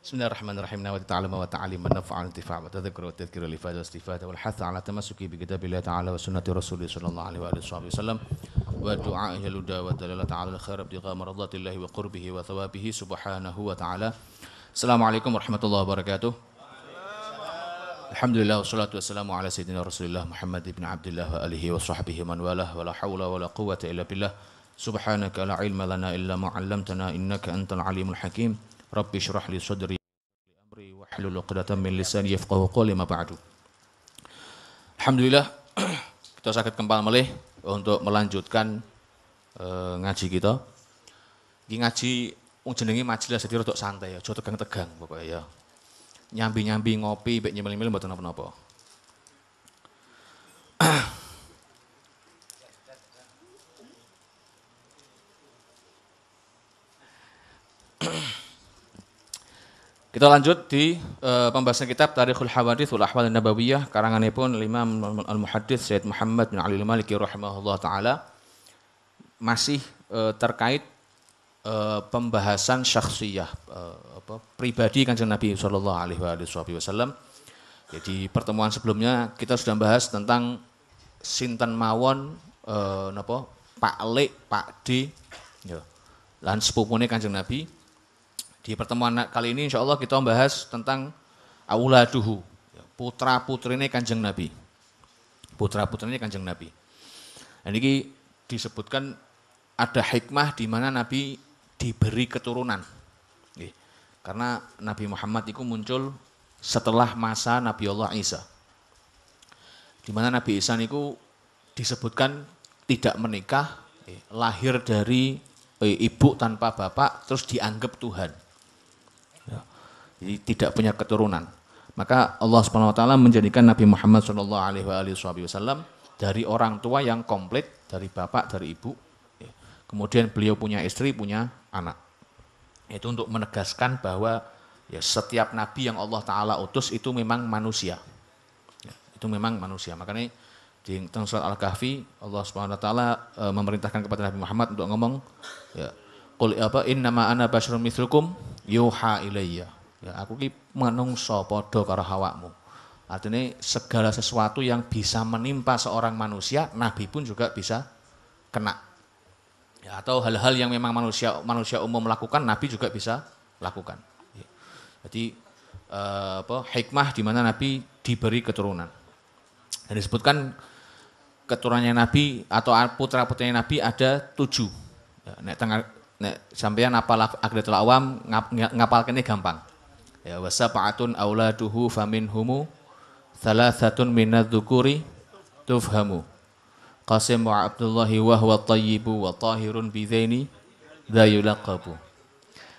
Bismillahirrahmanirrahim. Wa ta'ala wa ta'alim wa nafa'al intifa' wa tadhkuru wa tadhkuru li fadil istifada wal hath 'ala tamassuki bi kitabillah ta'ala wa sunnati rasulih sallallahu alaihi wa sallam wa du'a ila huda wa dalala ta'ala al khair ibtigha maradatillahi wa qurbihi wa thawabihi subhanahu wa ta'ala. Assalamualaikum warahmatullahi wabarakatuh. Alhamdulillah wassalatu wassalamu ala sayyidina Rasulillah Muhammad ibn Abdullah wa alihi wa sahbihi man walah wa la hawla wa la quwwata illa billah. Subhanaka la ilma lana illa ma 'allamtana innaka antal alimul hakim. Rabbi syrah li sadri amri wahlul 'uqdatam min lisani yafqahu qawli ma ba'du. Alhamdulillah kita saged kempal malih untuk melanjutkan ngaji kita. Iki ngaji jenenge majelis jadi rada santai ya, aja tegang-tegang pokoke ya. Nyambi-nyambi ngopi mek nyemil-nyemil mboten napa-napa. Kita lanjut di pembahasan kitab Tarikhul Hawadits wal Ahwal Nabawiyah karanganipun Imam Al-Muhaddits Syed Muhammad bin Ali Al-Maliki rahimahullah taala. Masih terkait pembahasan syakhsiyah pribadi Kanjeng Nabi sallallahu alaihi wasallam. Jadi pertemuan sebelumnya kita sudah bahas tentang sinten mawon Pak Lek, Pak D ya. Lan sepupune Kanjeng Nabi. Di pertemuan kali ini insya Allah kita membahas tentang auladuhu, putra-putrine Kanjeng Nabi. Putra-putrine Kanjeng Nabi. Dan ini disebutkan ada hikmah di mana Nabi diberi keturunan. Karena Nabi Muhammad itu muncul setelah masa Nabi Allah Isa. Di mana Nabi Isa itu disebutkan tidak menikah, lahir dari ibu tanpa bapak, terus dianggap Tuhan. Jadi tidak punya keturunan. Maka Allah Subhanahu wa taala menjadikan Nabi Muhammad sallallahu alaihi wasallam dari orang tua yang komplit, dari bapak, dari ibu. Kemudian beliau punya istri, punya anak. Itu untuk menegaskan bahwa ya setiap nabi yang Allah taala utus itu memang manusia. Ya, itu memang manusia. Makanya di surat Al-Kahfi Allah Subhanahu wa taala memerintahkan kepada Nabi Muhammad untuk ngomong ya qul innama ana basyarun mithlukum yuha ilayya. Ya, aku ki manungsa padha karo awakmu. Artinya segala sesuatu yang bisa menimpa seorang manusia, nabi pun juga bisa kena. Ya, atau hal-hal yang memang manusia umum lakukan, nabi juga bisa lakukan. Ya. Jadi hikmah di mana nabi diberi keturunan. Dan disebutkan keturunannya nabi atau putra-putranya nabi ada 7. Ya, nek sampeyan apal Aqdatul Awam ngapalkene gampang. Ya wasab'atun auladuhu faminhumu thalathatun minadz-dzukuri tufhamu. Qasim wa Abdullahi wa huwa thayyibu wa tahirun bidzaini dzayulaqabu.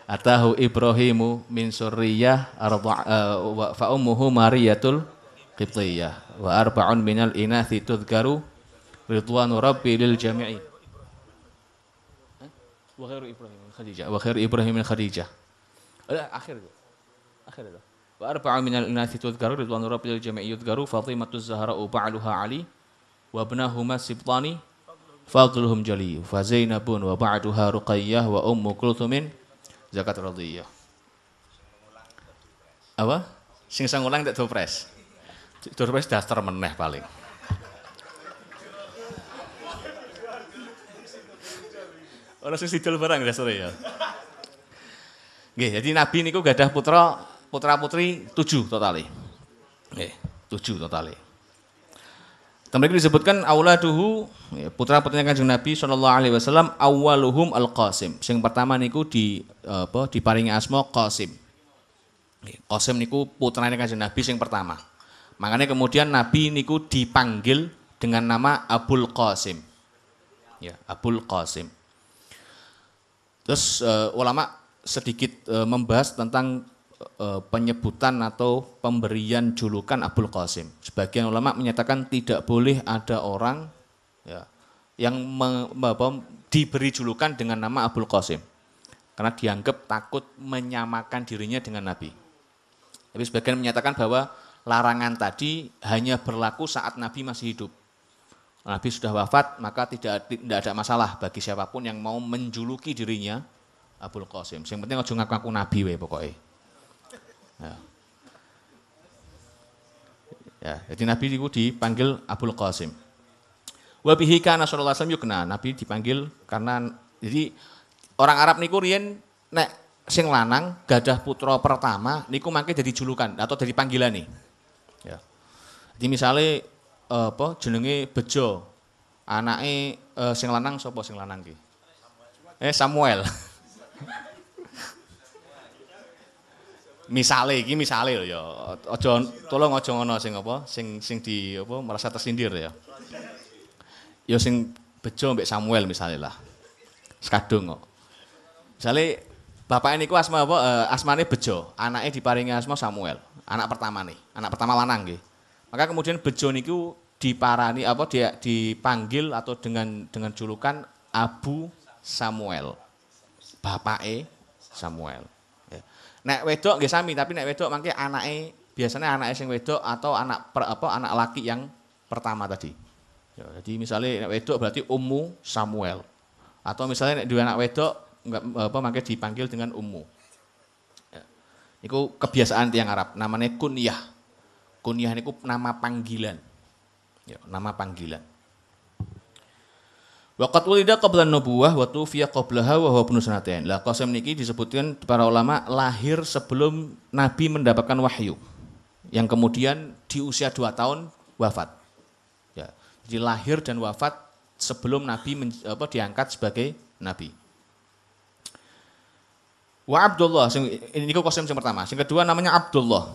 Atahu Ibrahimu min surriyah fa ummuhu Mariyatul Qibtiyah wa arba'un minal inathi tudhkaru ridwanu rabbi lil jami'i. Wa khairu Ibrahim Khadijah wa khairu Ibrahim Khadijah. Akhir itu. Wa arba'un minal inathi tudhkaru ridwanu rabbil jami'i yudhkaru Fatimatuz Zahra'u ba'luha Ali wa ibnahuma Sibtani fadluhum jali fa Zainabun wa ba'duha Ruqayyah wa Ummu Kulthumin zakat radhiyah. Apa? Sing sangulang tak dopres. Dopres daster meneh paling. Ora sing sidol barang dasare ya. Nggih, jadi Nabi niku gadah putra-putri 7 totale. Nggih, 7 totale. Temriki disebutkan auladuhu putra-putrinya Kanjeng Nabi sallallahu alaihi wasallam awwaluhum al-Qasim. Sing pertama niku diparingi asma Qasim. Qasim niku putrane Kanjeng Nabi sing pertama. Makanya kemudian Nabi niku dipanggil dengan nama Abul Qasim. Ya, Abul Qasim. Terus ulama sedikit membahas tentang penyebutan atau pemberian julukan Abul Qasim. Sebagian ulama menyatakan tidak boleh ada orang ya, yang diberi julukan dengan nama Abul Qasim. Karena dianggap takut menyamakan dirinya dengan Nabi. Tapi sebagian menyatakan bahwa larangan tadi hanya berlaku saat Nabi masih hidup. Nabi sudah wafat, maka tidak ada masalah bagi siapapun yang mau menjuluki dirinya Abul Qasim. Yang penting aja ngaku-ngaku Nabi wae pokoke. Ya. Ya, jadi Nabi itu dipanggil Abul Qasim. Wa bihi kana sallallahu alaihi wasallam yukna. Nabi dipanggil karena jadi orang Arab niku riyen nek sing lanang gadah putra pertama niku mangke jadi julukan atau jadi panggilan nih. Ya. Jadi misalnya apa jenenge Bejo. Anake sing lanang sapa sing lanang ki? Samuel. Misale lho ya. Tolong aja ngono sing apa sing di apa merasa tersindir ya. Ya sing Bejo mbek Samuel misalnya lah. Sekadung kok. Misale bapake niku asma apa asmane Bejo, anake diparingi asma Samuel, anak pertama lanang nggih. Maka kemudian Bejo niku diparani apa dia dipanggil atau dengan julukan Abu Samuel. Bapake Samuel. Nek wedok nggih sami, tapi nek wedok mangke biasanya anake sing wedok atau anak laki yang pertama tadi. Ya, jadi misalnya nek wedok berarti Ummu Samuel. Atau misalnya nek dua anak wedok mangke dipanggil dengan Ummu. Ya. Iku kebiasaan tiang Arab, namanya kunyah. Kunyah niku nama panggilan. Ya, nama panggilan. Waqat ulida qabla nubuwah wa tufiya qablaha wa huwa ibnu sanatain. Lah Qasim niki disebutkan para ulama lahir sebelum Nabi mendapatkan wahyu. Yang kemudian di usia 2 tahun wafat. Ya. Jadi lahir dan wafat sebelum Nabi diangkat sebagai nabi. Wa Abdullah ini niku Qasim yang pertama. Yang kedua namanya Abdullah.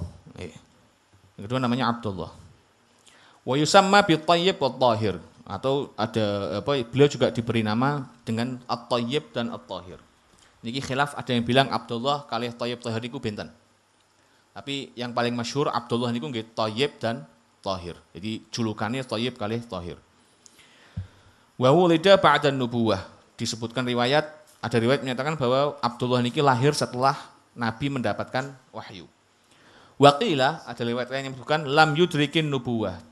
Yang kedua namanya Abdullah. Wa yusamma bi thayyib wa tahir. Atau ada beliau juga diberi nama dengan At-Thayyib dan At-Tahir. Niki khilaf, ada yang bilang Abdullah kalih Thayyib Tahir niku benten. Tapi yang paling masyhur Abdullah niku nggih Thayyib dan Tahir. Jadi julukannya Thayyib kalih Tahir. Wa wulida ba'da nubuwah. Disebutkan ada riwayat menyatakan bahwa Abdullah niki lahir setelah Nabi mendapatkan wahyu. Wa qila ada riwayat lain yang menyebutkan lam yudrikin nubuwah.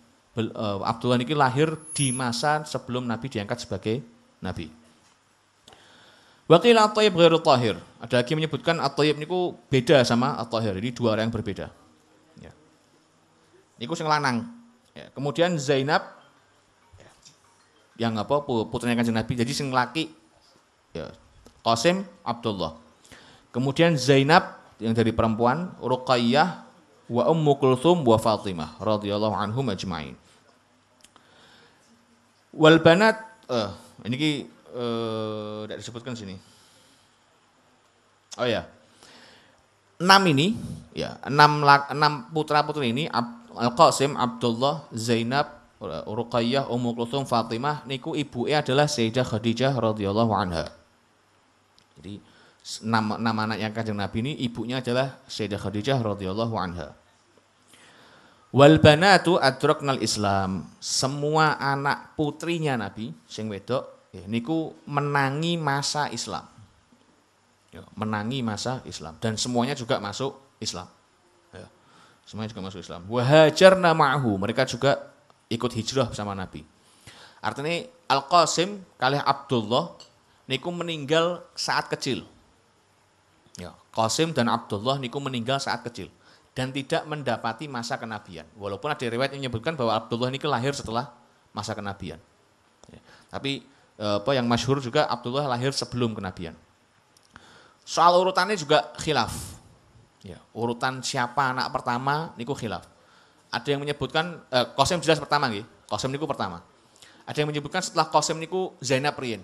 Abdullah niki lahir di masa sebelum Nabi diangkat sebagai Nabi. Waqil At-Thayyib ghairu Tahir. Ada lagi menyebutkan At-Thayyib niku beda sama At-Tahir. Ini dua orang yang berbeda. Ya. Niku sing lanang. Ya. Kemudian Zainab yang putranya Kanjeng Nabi. Jadi sing laki ya, Qasim Abdullah. Kemudian Zainab yang dari perempuan, Ruqayyah wa Ummu Kulthum wa Fatimah radhiyallahu anhum ajma'in. Wal banat ini tidak disebutkan sini. Oh ya. 6 ini ya, 6 putra-putri ini Al-Qasim, Abdullah, Zainab, Ruqayyah, Ummu Kulthum, Fatimah niku ibuke adalah Sayyidah Khadijah radhiyallahu anha. Jadi nama anak yang Kanjeng Nabi ini ibunya adalah Sayyidah Khadijah radhiyallahu anha. Wal banatu adraknal Islam. Semua anak putrinya Nabi sing wedok niku menangi masa Islam. Ya, menangi masa Islam dan semuanya juga masuk Islam. Ya, semuanya juga masuk Islam. Wa hajarna ma'ahu. Mereka juga ikut hijrah bersama Nabi. Artinya Al-Qasim kalih Abdullah niku meninggal saat kecil. Ya, Qasim dan Abdullah niku meninggal saat kecil dan tidak mendapati masa kenabian. Walaupun ada riwayat yang menyebutkan bahwa Abdullah ini lahir setelah masa kenabian. Ya, tapi yang masyhur juga Abdullah lahir sebelum kenabian. Soal urutannya juga khilaf. Ya, urutan siapa anak pertama niku khilaf. Ada yang menyebutkan Qasim jelas pertama nggih. Qasim niku pertama. Ada yang menyebutkan setelah Qasim niku Zainab riyen.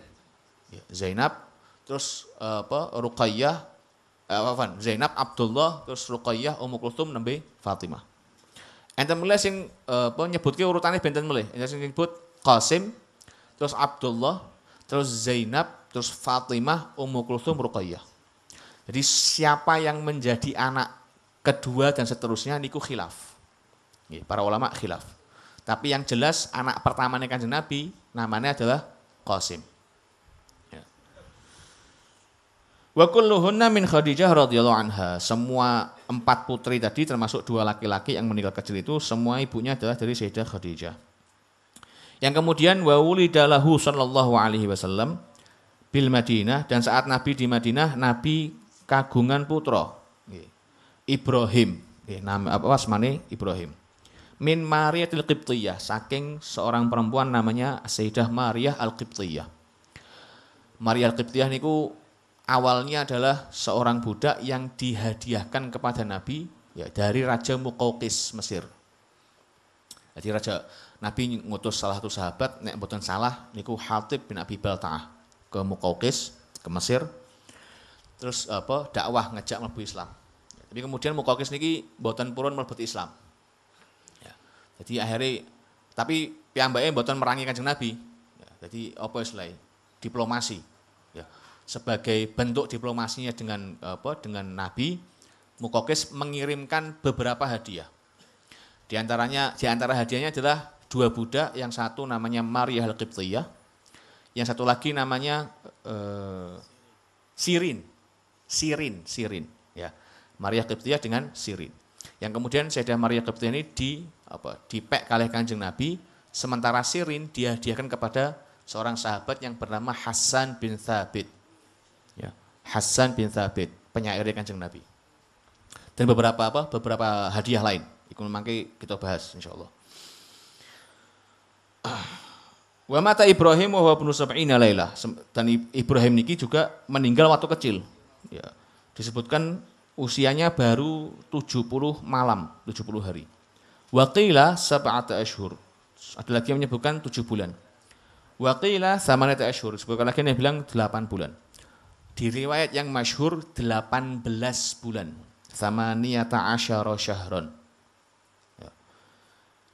Ya, Zainab terus Ruqayyah Zainab, Abdullah, terus Ruqayyah, Ummu Kulthum, nembe Fatimah. Enten mulai sing nyebutke urutane benten mulai. Enten sing nyebut Qasim, terus Abdullah, terus Zainab, terus Fatimah, Ummu Kulthum, Ruqayyah. Jadi siapa yang menjadi anak kedua dan seterusnya niku khilaf. Para ulama khilaf. Tapi yang jelas anak pertamanya Kanjeng Nabi namanya adalah Qasim. Wa kulluhunna min Khadijah radhiyallahu anha. Semua 4 putri tadi termasuk 2 laki-laki yang meninggal kecil itu semua ibunya adalah dari Sayyidah Khadijah. Yang kemudian wa wulidalahu sallallahu alaihi wasallam bil Madinah, dan saat Nabi di Madinah Nabi kagungan putra. Ibrahim. Nama apa asmane Ibrahim. Min Mariyatil Qibtiyah, saking seorang perempuan namanya Sayyidah Maryah Al-Qibtiyah. Maryah Al-Qibtiyah niku awalnya adalah seorang budak yang dihadiahkan kepada Nabi ya dari Raja Muqawqis Mesir. Jadi Nabi ngutus salah satu sahabat, nek mboten salah niku Hatib bin Abi Balta'ah ke Muqawqis, ke Mesir. Terus dakwah ngajak mlebu Islam. Tapi kemudian Muqawqis niki mboten purun mlebu Islam. Ya. Jadi akhirnya tapi piyambake mboten merangi Kanjeng Nabi. Ya, jadi apa istilahnya? Diplomasi. Ya. Sebagai bentuk diplomasinya dengan Nabi, Muqawqis mengirimkan beberapa hadiah. Di antara hadiahnya adalah 2 budak, yang satu namanya Maryah Al-Qibtiyah, yang satu lagi namanya Sirin, ya. Maryah Qibtiyah dengan Sirin. Yang kemudian Sayyidah Maryah Qibtiyah ini dipek kalih Kanjeng Nabi, sementara Sirin dihadiahkan kepada seorang sahabat yang bernama Hasan bin Thabit. Ya, Hasan bin Thabit, penyair Kanjeng Nabi. Dan beberapa hadiah lain. Iku mangke kita bahas insyaallah. Wa mata Ibrahim wa huwa ibnu sab'ina lailah. Dan Ibrahim niki juga meninggal waktu kecil. Ya, disebutkan usianya baru 70 malam, 70 hari. Wa qila sab'ata ashhur. Ada lagi yang menyebutkan 7 bulan. Wa qila samanata ashhur. Sebutkan lagi yang bilang 8 bulan. Di riwayat yang masyhur 18 bulan. Samaniyata asyara syahron. Ya.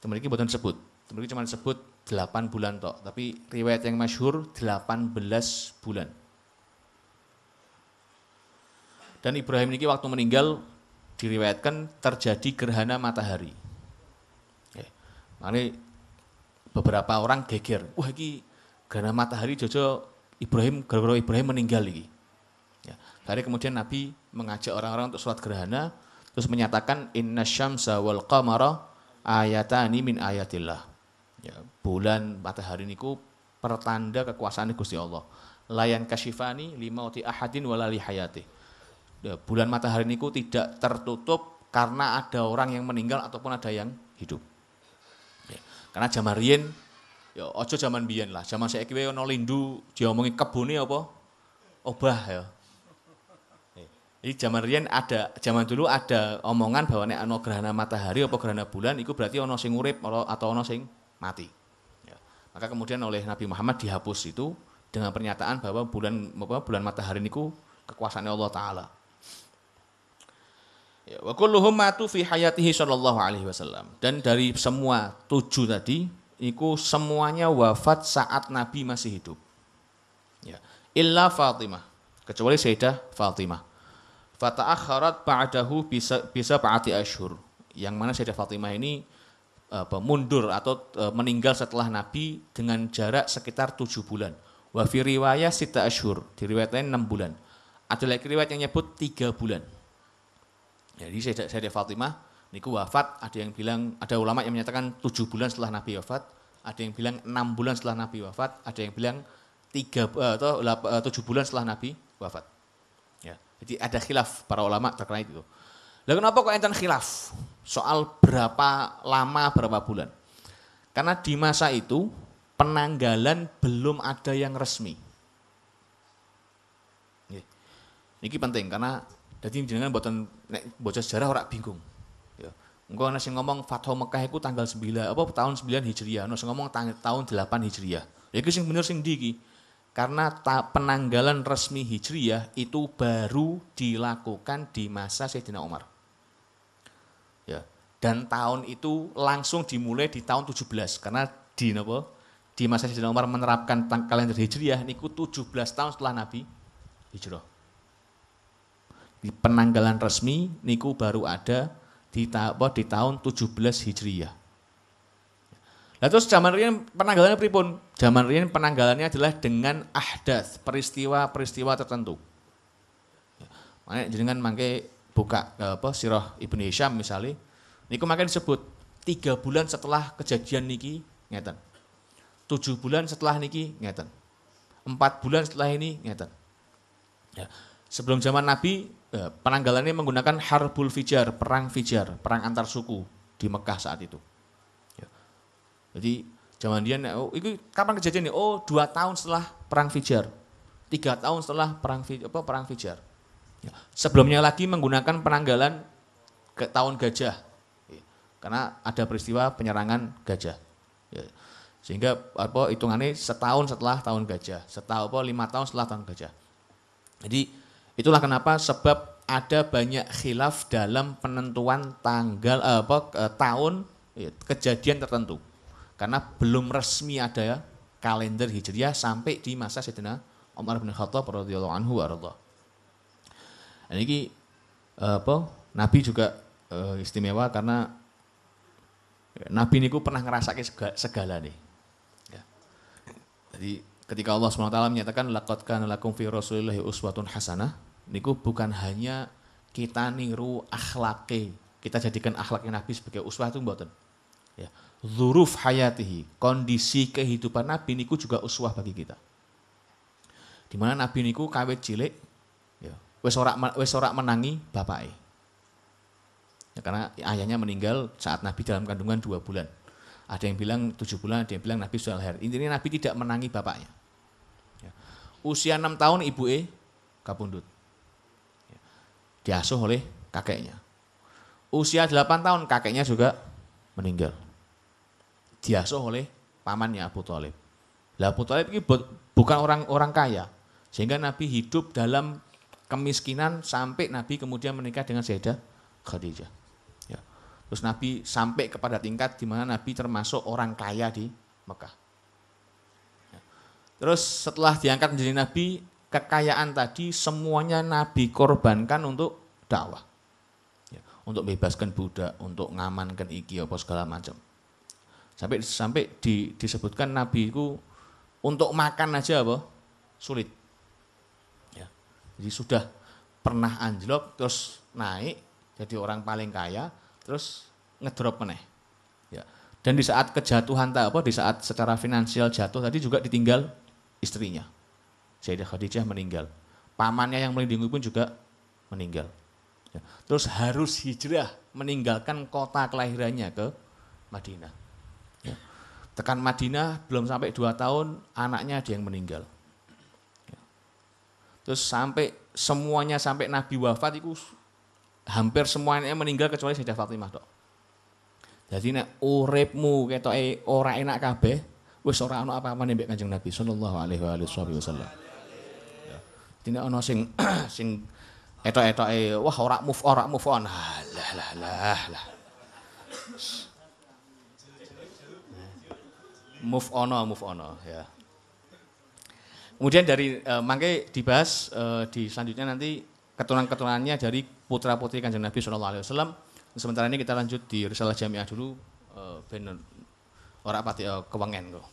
Teman-teman boten sebut. Teman-teman cuma sebut 8 bulan tok, tapi riwayat yang masyhur 18 bulan. Dan Ibrahim ini waktu meninggal diriwayatkan terjadi gerhana matahari. Ya. Makanya beberapa orang geger, wah ini gerhana matahari jojo gara-gara Ibrahim meninggal ini. Ya. Dari kemudian Nabi mengajak orang-orang untuk sholat gerhana, terus menyatakan inna syamsa wal qamara ayatani min ayatillah. Ya, bulan matahari niku pertanda kekuasaan Gusti Allah. Layan kasyifani limauti ahadin walali hayati. Ya, bulan matahari niku tidak tertutup karena ada orang yang meninggal ataupun ada yang hidup. Ya, karena zaman riyen ya aja zaman biyen lah. Zaman saiki wae ana lindu diomongi kebune apa? Obah ya. Jadi zaman dulu ada omongan bahwa nek ana gerhana matahari apa gerhana bulan iku berarti ana sing urip atau ana sing mati. Ya. Maka kemudian oleh Nabi Muhammad dihapus itu dengan pernyataan bahwa bulan matahari niku kekuasaan Allah Taala. Ya, wa kulluhum matu fi hayatihi sallallahu alaihi wasallam. Dan dari semua 7 tadi iku semuanya wafat saat Nabi masih hidup. Ya. Illa Fatimah, kecuali Sayyidah Fatimah. Fata'akharat ba'dahu bisa ba'ati asyhur. Yang mana Sayyidah Fatimah ini mundur atau meninggal setelah Nabi dengan jarak sekitar 7 bulan. Wa fi riwayah sita asyhur, di riwayat lain 6 bulan. Ada lagi riwayat yang nyebut 3 bulan. Jadi Sayyidah Fatimah niku wafat, ada ulama yang menyatakan 7 bulan setelah Nabi wafat, ada yang bilang 6 bulan setelah Nabi wafat, ada yang bilang 7 bulan setelah Nabi wafat. Ya, jadi ada khilaf para ulama terkait itu. Lalu kenapa kok enten khilaf soal berapa lama, berapa bulan? Karena di masa itu penanggalan belum ada yang resmi. Ini penting karena jadi jenengan boten nek baca sejarah ora bingung. Ya. Engko ana sing ngomong Fathu Mekah iku tanggal 9 tahun 9 Hijriah, ana sing ngomong tahun 8 Hijriah. Ya iku sing bener sing ndi iki? Karena penanggalan resmi Hijriah itu baru dilakukan di masa Sayyidina Umar. Ya, dan tahun itu langsung dimulai di tahun 17 karena di masa Sayyidina Umar menerapkan kalender Hijriah niku 17 tahun setelah Nabi hijrah. Di penanggalan resmi niku baru ada di tahun 17 Hijriah. Nah terus zaman riyen penanggalannya pripun? Zaman riyen penanggalannya adalah dengan ahdath, peristiwa-peristiwa tertentu. Makanya jenengan mangke buka Sirah Ibnu Hisham misalnya, niku makin disebut 3 bulan setelah kejadian niki ngeten. 7 bulan setelah niki ngeten. 4 bulan setelah ini ngeten. Ya. Sebelum zaman Nabi penanggalannya menggunakan harbul fijar, perang antar suku di Mekah saat itu. Ya. Jadi zaman dia, itu kapan kejadian nih? Oh 2 tahun setelah perang Fijar, 3 tahun setelah perang Fijar. Ya. Sebelumnya lagi menggunakan penanggalan ke tahun gajah, ya. Karena ada peristiwa penyerangan gajah. Ya. Sehingga hitungannya setahun setelah tahun gajah, 5 tahun setelah tahun gajah. Jadi itulah kenapa sebab ada banyak khilaf dalam penentuan tanggal tahun kejadian tertentu. Karena belum resmi ada kalender Hijriah sampai di masa Sayyidina Umar bin Khattab radhiyallahu anhu warḍah. Ini Nabi juga istimewa karena Nabi niku pernah ngerasake segala nih. Ya. Jadi ketika Allah SWT menyatakan laqad kana lakum fi rasulillahi uswatun hasanah, niku bukan hanya kita niru akhlake, kita jadikan akhlaknya Nabi sebagai uswah itu mboten. Ya. Dzuruf hayatihi, kondisi kehidupan Nabi niku juga uswah bagi kita. Di mana Nabi niku kawit cilik, ya, wis ora menangi bapake. Ya, karena ayahnya meninggal saat Nabi dalam kandungan 2 bulan. Ada yang bilang 7 bulan, ada yang bilang Nabi sudah lahir. Intinya Nabi tidak menangi bapaknya. Ya. Usia 6 tahun ibuke kapundhut. Ya. Diasuh oleh kakeknya. Usia 8 tahun kakeknya juga meninggal. Diasuh oleh pamannya Abu Thalib. Lah Abu Thalib ini bukan orang kaya. Sehingga Nabi hidup dalam kemiskinan sampai Nabi kemudian menikah dengan Sayyidah Khadijah. Ya. Terus Nabi sampai kepada tingkat di mana Nabi termasuk orang kaya di Mekah. Ya. Terus setelah diangkat menjadi Nabi, kekayaan tadi semuanya Nabi korbankan untuk dakwah. Ya. Untuk bebaskan budak, untuk ngamankan iki apa segala macam. Sampai disebutkan Nabi itu untuk makan aja apa? Sulit. Ya. Jadi sudah pernah anjlok terus naik jadi orang paling kaya terus ngedrop meneh. Ya. Dan di saat kejatuhan di saat secara finansial jatuh tadi juga ditinggal istrinya. Sayyidah Khadijah meninggal. Pamannya yang melindungi pun juga meninggal. Ya. Terus harus hijrah meninggalkan kota kelahirannya ke Madinah. Ya. Tekan Madinah belum sampai 2 tahun anaknya ada yang meninggal. Ya. Terus sampai Nabi wafat itu hampir semuanya meninggal kecuali Sayyidah Fatimah tok. Jadi nek uripmu ketoke ora enak kabeh, wis ora ana apa-apane mbek Kanjeng Nabi sallallahu alaihi wasallam. Ya. Dene ana sing etok-etoke wah ora move on. Lah. Move on ya. Kemudian dari mangke dibahas di selanjutnya nanti keturunan-keturunannya dari putra-putri Kanjeng Nabi SAW. Sementara ini kita lanjut di Risalah Jamiah dulu, ben ora pati kewengen kok.